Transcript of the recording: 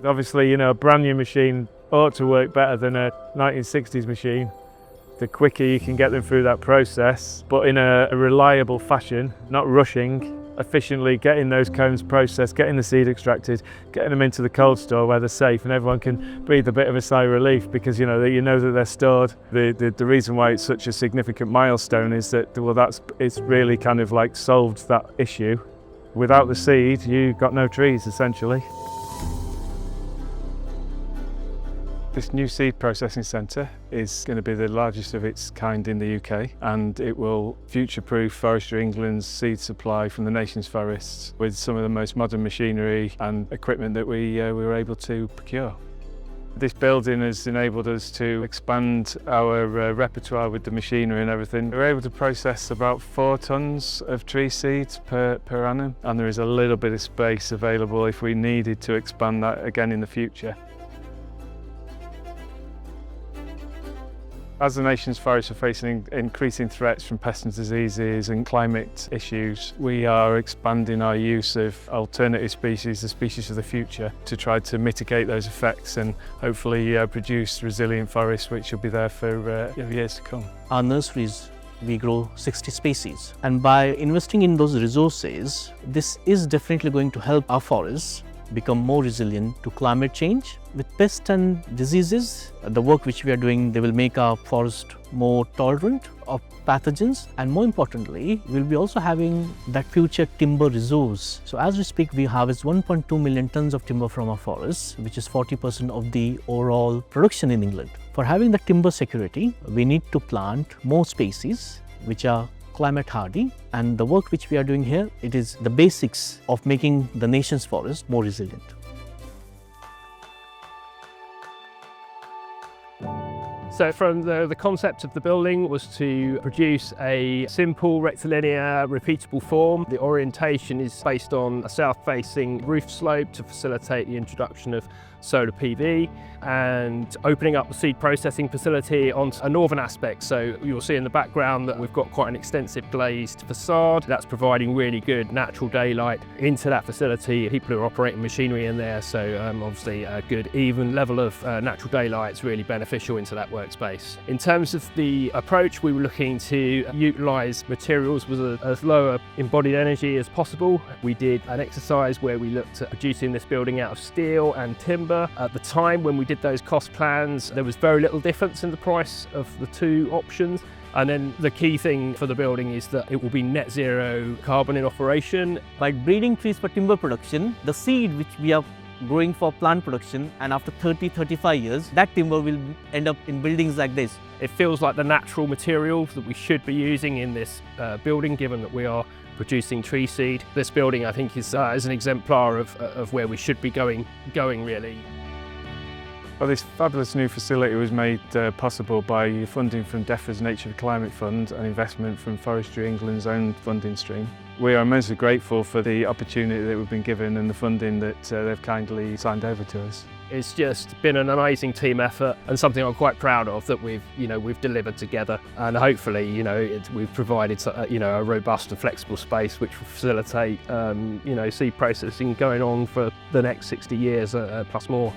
Obviously, a brand new machine ought to work better than a 1960s machine. The quicker you can get them through that process, but in a reliable fashion, not rushing, efficiently getting those cones processed, getting the seed extracted, getting them into the cold store where they're safe, and everyone can breathe a bit of a sigh of relief because you know that they're stored. The reason why it's such a significant milestone is that it's really kind of like solved that issue. Without the seed, you've got no trees essentially. This new seed processing centre is going to be the largest of its kind in the UK, and it will future-proof Forestry England's seed supply from the nation's forests with some of the most modern machinery and equipment that we were able to procure. This building has enabled us to expand our repertoire with the machinery and everything. We're able to process about 4 tonnes of tree seeds per annum, and there is a little bit of space available if we needed to expand that again in the future. As the nation's forests are facing increasing threats from pests and diseases and climate issues, we are expanding our use of alternative species, the species of the future, to try to mitigate those effects and hopefully produce resilient forests which will be there for years to come. Our nurseries, we grow 60 species, and by investing in those resources, this is definitely going to help our forests become more resilient to climate change. With pests and diseases, the work which we are doing, they will make our forest more tolerant of pathogens, and more importantly, we'll be also having that future timber resource. So as we speak, we harvest 1.2 million tons of timber from our forests, which is 40% of the overall production in England. For having the timber security, we need to plant more species which are climate hardy, and the work which we are doing here, it is the basics of making the nation's forest more resilient. So from the concept of the building was to produce a simple rectilinear repeatable form. The orientation is based on a south-facing roof slope to facilitate the introduction of solar PV, and opening up the seed processing facility onto a northern aspect. So you'll see in the background that we've got quite an extensive glazed facade that's providing really good natural daylight into that facility. People who are operating machinery in there, so obviously a good even level of natural daylight is really beneficial into that workspace. In terms of the approach, we were looking to utilise materials with as lower embodied energy as possible. We did an exercise where we looked at producing this building out of steel and timber. At the time when we did those cost plans, there was very little difference in the price of the two options. And then the key thing for the building is that it will be net zero carbon in operation. By breeding trees for timber production, the seed which we are growing for plant production, and after 30-35 years, that timber will end up in buildings like this. It feels like the natural materials that we should be using in this building, given that we are producing tree seed. This building, I think, is an exemplar of where we should be going really. Well, this fabulous new facility was made possible by funding from DEFRA's Nature and Climate Fund and investment from Forestry England's own funding stream. We are immensely grateful for the opportunity that we've been given and the funding that they've kindly signed over to us. It's just been an amazing team effort and something I'm quite proud of that we've delivered together, and hopefully we've provided a robust and flexible space which will facilitate seed processing going on for the next 60 years plus more.